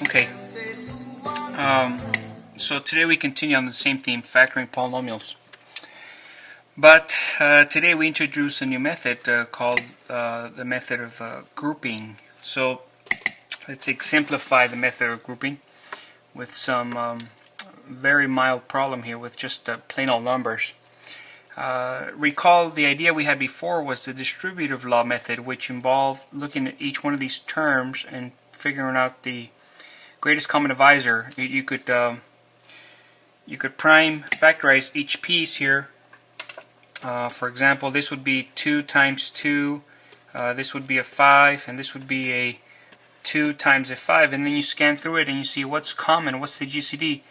Okay, so today we continue on the same theme, factoring polynomials. But today we introduce a new method called the method of grouping. So let's exemplify the method of grouping with some very mild problem here with just plain old numbers. Recall the idea we had before was the distributive law method, which involved looking at each one of these terms and figuring out the greatest common divisor. You could prime factorize each piece here. For example, this would be 2 times 2, this would be a 5, and this would be a 2 times a 5, and then you scan through it and you see what's common, what's the GCD.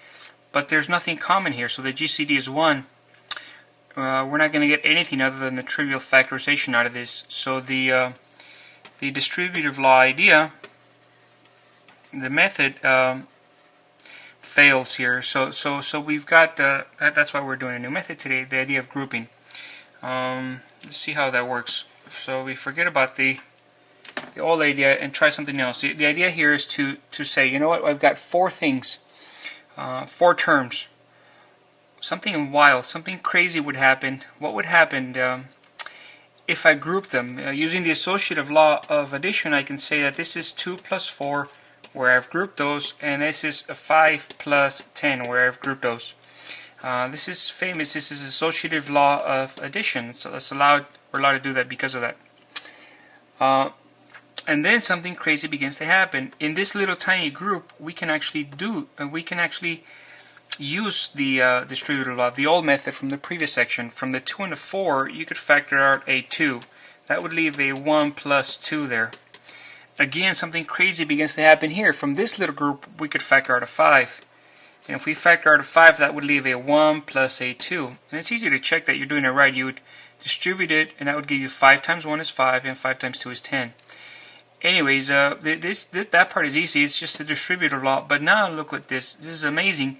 But there's nothing common here, so the GCD is 1. We're not going to get anything other than the trivial factorization out of this. So the distributive law idea, the method fails here. So we've got that's why we're doing a new method today, the idea of grouping. Let's see how that works. So we forget about the old idea and try something else. The idea here is to say, you know what, I've got 4 things, 4 terms. Something wild, something crazy would happen. What would happen if I group them? Using the associative law of addition, I can say that this is 2 plus 4, where I've grouped those, and this is a 5 plus 10, where I've grouped those. This is famous. This is associative law of addition. So we're allowed to do that because of that. And then something crazy begins to happen. In this little tiny group, we can actually use the distributive law, the old method from the previous section. From the 2 and the 4, you could factor out a 2. That would leave a 1 plus 2 there. Again, something crazy begins to happen here. From this little group, we could factor out a 5. And if we factor out a 5, that would leave a 1 plus a 2. And it's easy to check that you're doing it right. You would distribute it, and that would give you 5 times 1 is 5, and 5 times 2 is 10. Anyways, that part is easy. It's just the distributive law. But now look at this. This is amazing,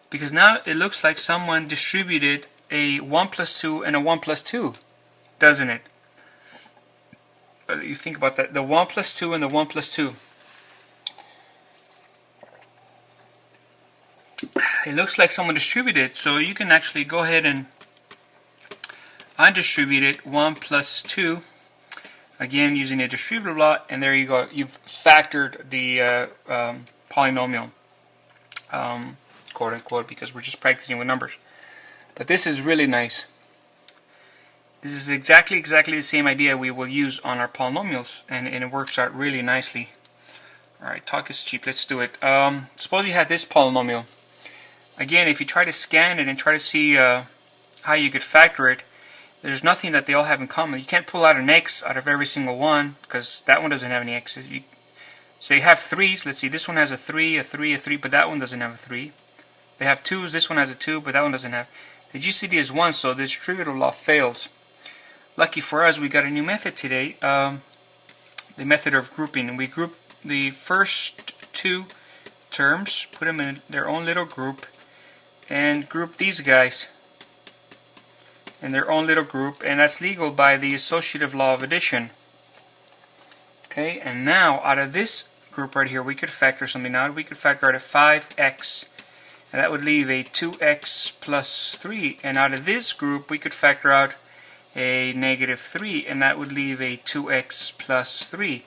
because now it looks like someone distributed a 1 plus 2 and a 1 plus 2, doesn't it? You think about that, the 1 plus 2 and the 1 plus 2. It looks like someone distributed it, so you can actually go ahead and undistribute it, 1 plus 2, again using a distributive law, and there you go. You've factored the polynomial, quote unquote, because we're just practicing with numbers. But this is really nice. This is exactly the same idea we will use on our polynomials, and it works out really nicely. Alright, talk is cheap. Let's do it. Suppose you had this polynomial. Again, if you try to scan it and try to see how you could factor it, there's nothing that they all have in common. You can't pull out an x out of every single one, because that one doesn't have any x's. So you have 3s. Let's see, this one has a 3, a 3, a 3, but that one doesn't have a 3. They have 2s. This one has a 2, but that one doesn't have. The GCD is 1, so the distributive law fails. Lucky for us, we got a new method today, the method of grouping. And we group the first 2 terms, put them in their own little group, and group these guys in their own little group, and that's legal by the associative law of addition. Okay, and now out of this group right here, we could factor something out. We could factor out a 5x, and that would leave a 2x plus 3. And out of this group, we could factor out a negative 3, and that would leave a 2x plus 3.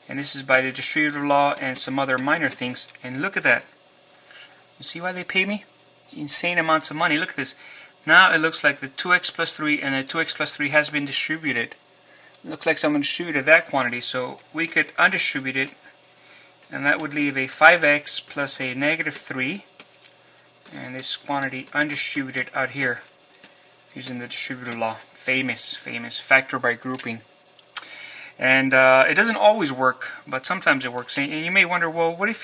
And this is by the distributive law and some other minor things. And look at that. You see why they pay me? Insane amounts of money. Look at this. Now it looks like the 2x plus 3 and the 2x plus 3 has been distributed. It looks like someone distributed that quantity, so we could undistribute it, and that would leave a 5x plus a negative 3, and this quantity undistributed out here using the distributive law. Famous factor by grouping. And it doesn't always work, but sometimes it works. And you may wonder, well, what if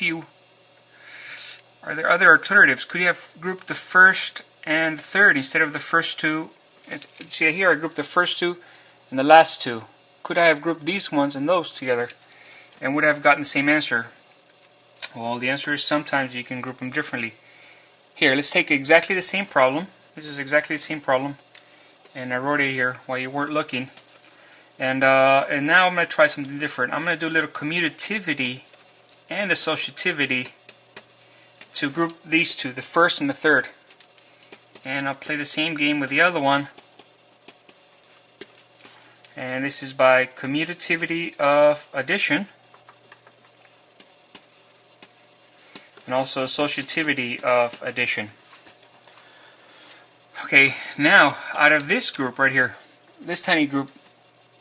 are there other alternatives? Could you have grouped the first and the third instead of the first 2? See here, I grouped the first 2 and the last 2. Could I have grouped these ones and those together, and would I have gotten the same answer? Well, the answer is sometimes you can group them differently. Here, let's take exactly the same problem. This is exactly the same problem, and I wrote it here while you weren't looking. And now I'm going to try something different. I'm going to do a little commutativity and associativity to group these two, the first and the third. And I'll play the same game with the other one. And this is by commutativity of addition and also associativity of addition. Okay, now out of this group right here, this tiny group,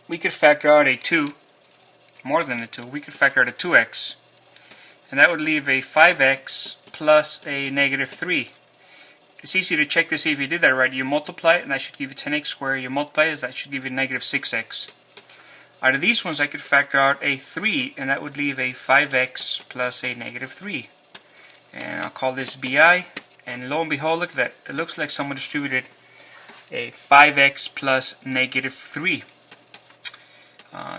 we could factor out a 2, more than a 2. We could factor out a 2x, and that would leave a 5x plus a negative 3. It's easy to check to see if you did that right. You multiply it, and that should give you 10x squared. You multiply it, that should give you negative 6x. Out of these ones, I could factor out a 3, and that would leave a 5x plus a negative 3. And I'll call this BI. And lo and behold, look at that. It looks like someone distributed a 5x plus negative 3.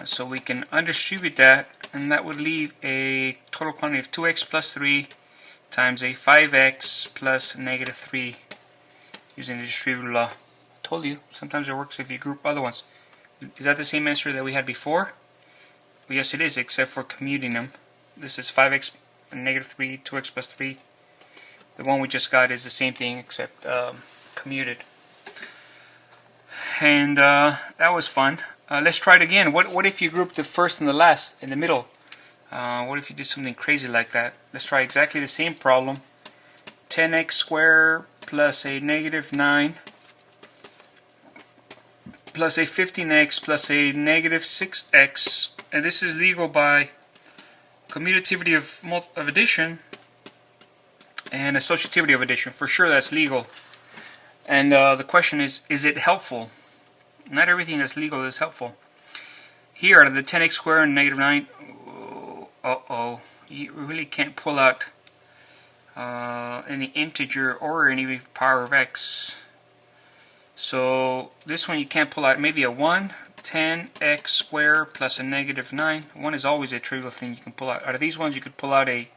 So we can undistribute that, and that would leave a total quantity of 2x plus 3 times a 5x plus negative 3 using the distributive law. Told you, sometimes it works if you group other ones. Is that the same answer that we had before? Well, yes, it is, except for commuting them. This is 5x and negative 3, 2x plus 3. The one we just got is the same thing, except commuted. And that was fun. Let's try it again. What if you group the first and the last in the middle? What if you did something crazy like that? Let's try exactly the same problem. 10x squared plus a negative 9 plus a 15x plus a negative 6x. And this is legal by commutativity of addition and associativity of addition. For sure that's legal. And the question is it helpful? Not everything that's legal is helpful. Here, out of the 10x squared and negative 9, you really can't pull out any integer or any power of x. So this one you can't pull out. Maybe a 1, 10x squared plus a negative 9. 1 is always a trivial thing you can pull out. Out of these ones you could pull out a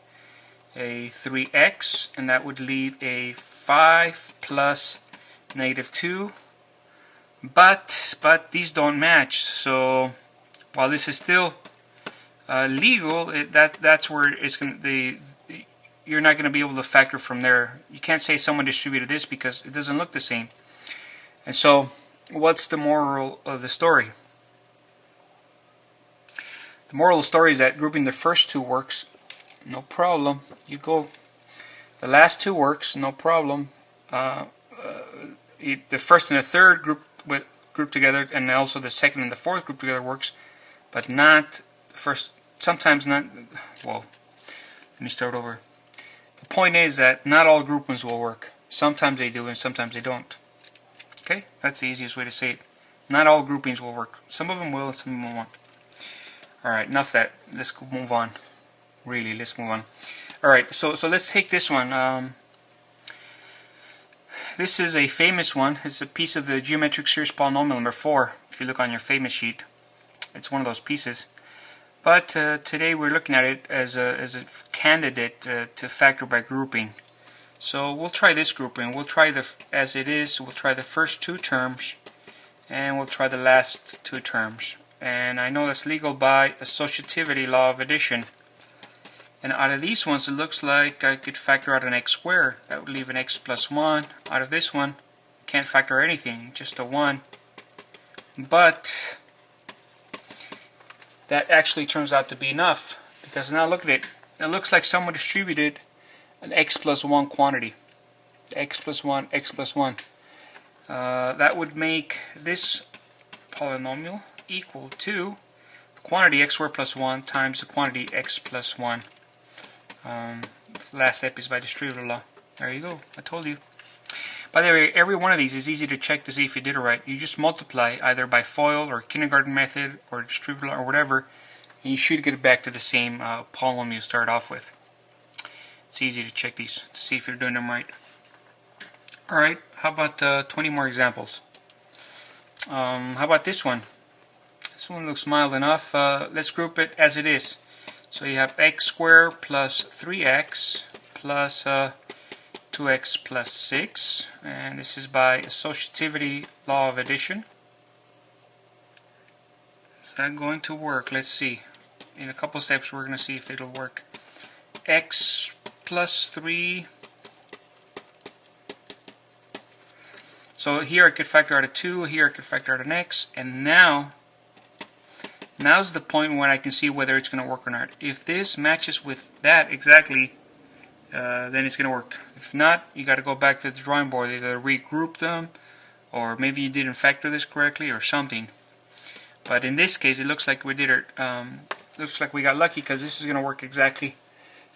3x, and that would leave a 5 plus negative 2. But these don't match. So while this is still legal, that's where it's going. You're not going to be able to factor from there. You can't say someone distributed this because it doesn't look the same. And so, what's the moral of the story? The moral of the story is that grouping the first two works, no problem. You go. The last two works, no problem. The first and the third group together, and also the second and the fourth group together works, but not the first. Sometimes not. Well, let me start over. The point is that not all groupings will work. Sometimes they do, and sometimes they don't. Okay, that's the easiest way to say it. Not all groupings will work. Some of them will, and some of them won't. All right, enough of that. Let's move on. Really, let's move on. All right, so let's take this one. This is a famous one. It's a piece of the geometric series polynomial number 4. If you look on your famous sheet, it's one of those pieces. But today we're looking at it as a candidate to factor by grouping. So we'll try this grouping. We'll try as it is. We'll try the first two terms, and we'll try the last two terms. And I know that's legal by associativity law of addition. And out of these ones, it looks like I could factor out an x squared. That would leave an x plus 1. Out of this one, can't factor anything, just a 1. But that actually turns out to be enough, because now look at it. It looks like someone distributed an x plus 1 quantity. X plus 1, x plus 1. That would make this polynomial equal to the quantity x squared plus 1 times the quantity x plus 1. Last step is by distributive law. There you go. I told you. By the way, every one of these is easy to check to see if you did it right. You just multiply either by FOIL or kindergarten method or distributive law or whatever, and you should get it back to the same polynomial you start off with. It's easy to check these to see if you're doing them right. Alright, how about 20 more examples? How about this one? This one looks mild enough. Let's group it as it is. So you have x squared plus 3x plus 2x plus 6. And this is by associativity law of addition. Is that going to work? Let's see. In a couple steps we're going to see if it'll work. X plus 3 So here I could factor out a 2, here I could factor out an x, and now's the point when I can see whether it's going to work or not. If this matches with that exactly, then it's going to work. If not, you got to go back to the drawing board, either regroup them, or maybe you didn't factor this correctly or something. But in this case, it looks like we did it. Looks like we got lucky because this is going to work exactly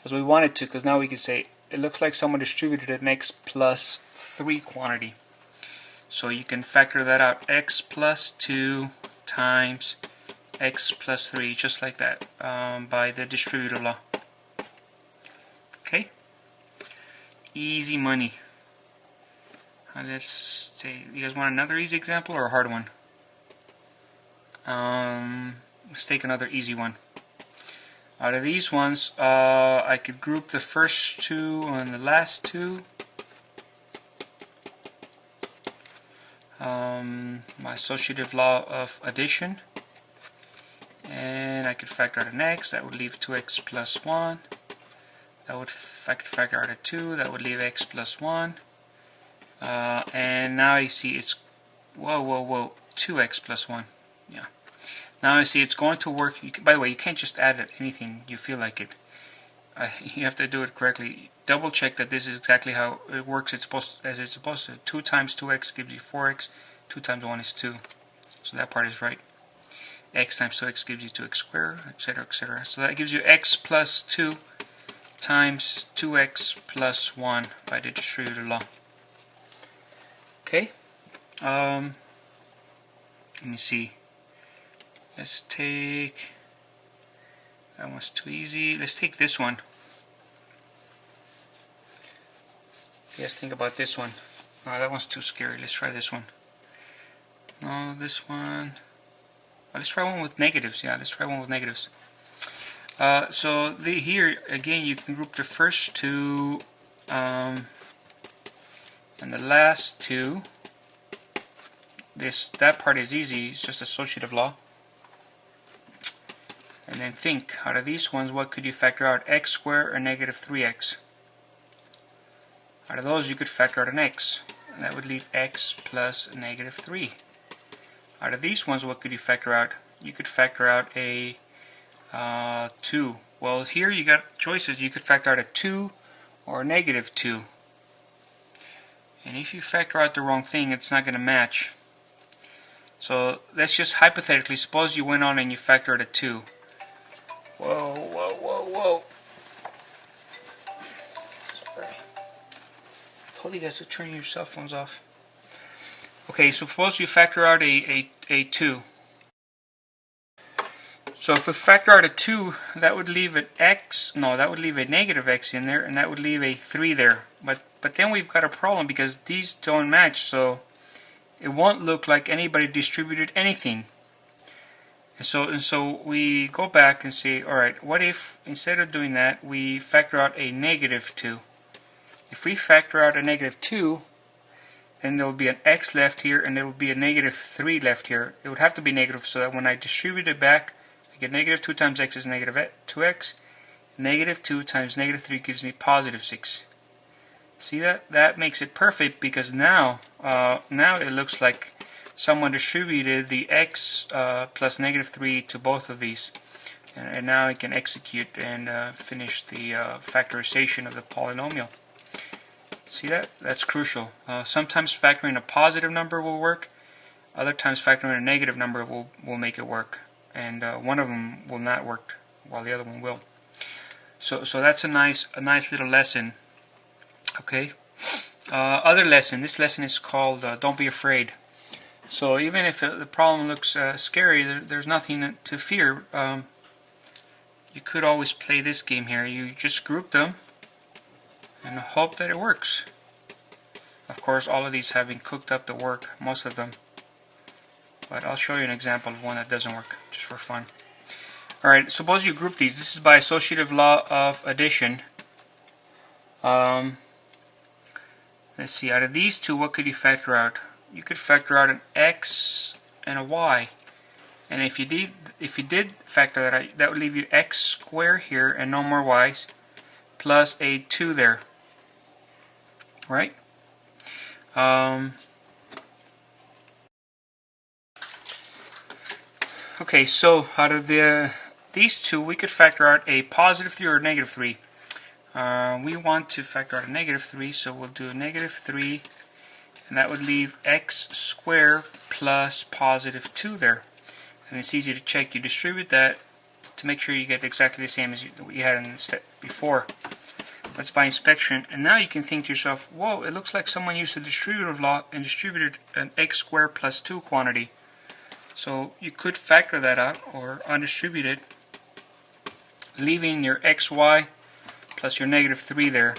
as we want it to. Because now we can say it looks like someone distributed an x plus 3 quantity. So you can factor that out: x plus 2 times x plus 3, just like that, by the distributive law. Okay, easy money. Let's see. You guys want another easy example or a hard one? Let's take another easy one. Out of these ones, I could group the first two and the last two. My associative law of addition. And I could factor out an x. That would leave 2x plus 1. That would, I could factor out a 2. That would leave x plus 1. And now you see it's, whoa, 2x plus 1. Yeah. Now I see it's going to work. By the way, you can't just add anything you feel like it. You have to do it correctly. Double check that this is exactly how it works. It's supposed to. 2 times 2x gives you 4x. 2 times 1 is 2. So that part is right. X times 2x gives you 2x squared, etc., etc. So that gives you x plus 2 times 2x plus 1 by the distributive law. Okay. Let me see. Let's take, that one's too easy. Let's take this one. Let's think about this one. No, that one's too scary. Let's try this one. No, this one. Let's try one with negatives. Yeah, let's try one with negatives. So here again, you can group the first two and the last two. That part is easy. It's just associative law. And then think, out of these ones, what could you factor out? X squared or negative 3x? Out of those, you could factor out an x. And that would leave x plus negative 3. Out of these ones, what could you factor out? You could factor out a 2. Well, here you got choices. You could factor out a 2 or a negative 2. And if you factor out the wrong thing, it's not going to match. So let's just hypothetically, suppose you went on and you factored a 2. Whoa. Sorry. I told you guys to turn your cell phones off. Okay, so suppose you factor out a 2. So if we factor out a 2, that would leave an x, no, that would leave a negative x in there, and that would leave a 3 there. But then we've got a problem because these don't match, so it won't look like anybody distributed anything. And so we go back and say, alright, what if instead of doing that, we factor out a negative 2? If we factor out a negative 2, then there will be an x left here, and there will be a negative 3 left here. It would have to be negative so that when I distribute it back, I get negative 2 times x is negative 2x. Negative 2 times negative 3 gives me positive 6. See that? That makes it perfect because now it looks like someone distributed the x plus negative 3 to both of these. And now I can execute and finish the factorization of the polynomial. See that? That's crucial. Sometimes factoring a positive number will work. Other times factoring a negative number will make it work. And one of them will not work while the other one will. So that's a nice little lesson. Okay. Other lesson. This lesson is called Don't Be Afraid. So even if the problem looks scary, there's nothing to fear. You could always play this game here. You just group them and hope that it works. Of course, all of these have been cooked up to work, most of them. But I'll show you an example of one that doesn't work, just for fun. Alright, suppose you group these. This is by associative law of addition. Let's see, out of these two, what could you factor out? You could factor out an x and a y. And if you did factor that out, that would leave you x squared here and no more y's, plus a 2 there. Right? Okay, so out of these two, we could factor out a positive 3 or a negative 3. We want to factor out a negative 3, so we'll do a negative 3, and that would leave x squared plus positive 2 there. And it's easy to check. You distribute that to make sure you get exactly the same as what you had in the step before. That's by inspection. And now you can think to yourself, whoa, it looks like someone used the distributive law and distributed an x squared plus 2 quantity. So you could factor that out or undistribute it, leaving your xy plus your negative 3 there.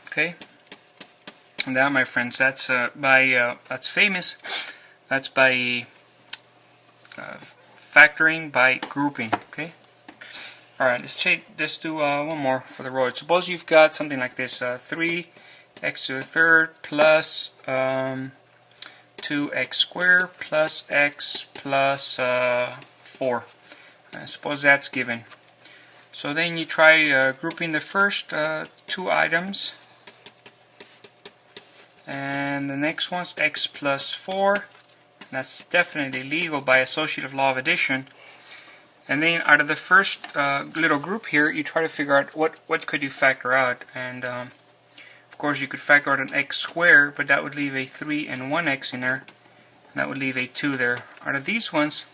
Okay? And that, my friends, that's that's famous. That's by factoring by grouping. Okay. All right. Let's do one more for the road. Suppose you've got something like this: 3x to the third plus 2x squared plus x plus 4. Suppose that's given. So then you try grouping the first 2 items, and the next one's x plus 4. That's definitely legal by associative law of addition. And then out of the first little group here, you try to figure out what could you factor out. And of course you could factor out an x squared, but that would leave a 3 and 1x in there. And that would leave a 2 there. Out of these ones,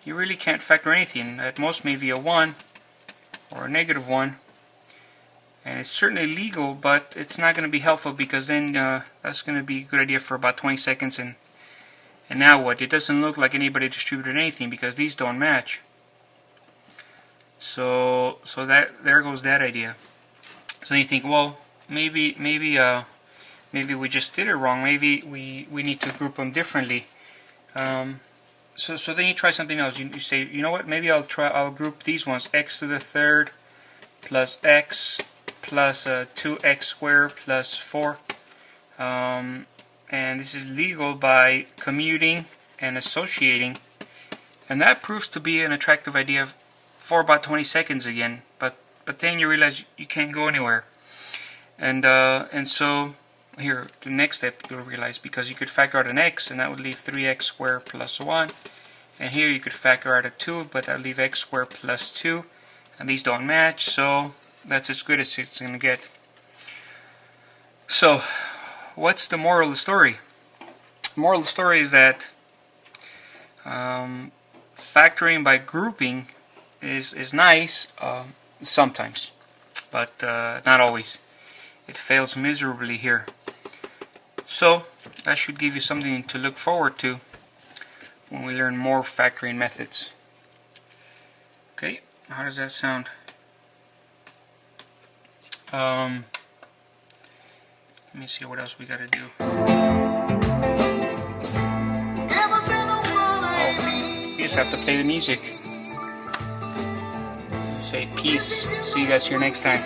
you really can't factor anything. At most maybe a 1 or a negative 1. And it's certainly legal, but it's not going to be helpful, because then that's going to be a good idea for about 20 seconds. And now what? It doesn't look like anybody distributed anything because these don't match. So there goes that idea. So then you think, well, maybe we just did it wrong. Maybe we need to group them differently. So then you try something else. You say, you know what? Maybe I'll group these ones: x to the third plus x plus 2x squared plus 4. And this is legal by commuting and associating. And that proves to be an attractive idea for about 20 seconds again. But then you realize you can't go anywhere. And so here, the next step you'll realize, because you could factor out an x, and that would leave 3x squared plus 1. And here you could factor out a 2, but that would leave x squared plus 2. And these don't match, so that's as good as it's going to get. So, what's the moral of the story? The moral of the story is that factoring by grouping is nice sometimes, but not always. It fails miserably here. So, that should give you something to look forward to when we learn more factoring methods. Okay, how does that sound? Let me see what else we gotta do. Oh, you just have to play the music. Say peace. See you guys here next time.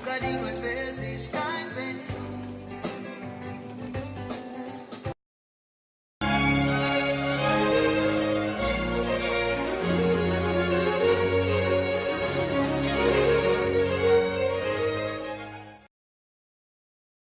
Carinho às vezes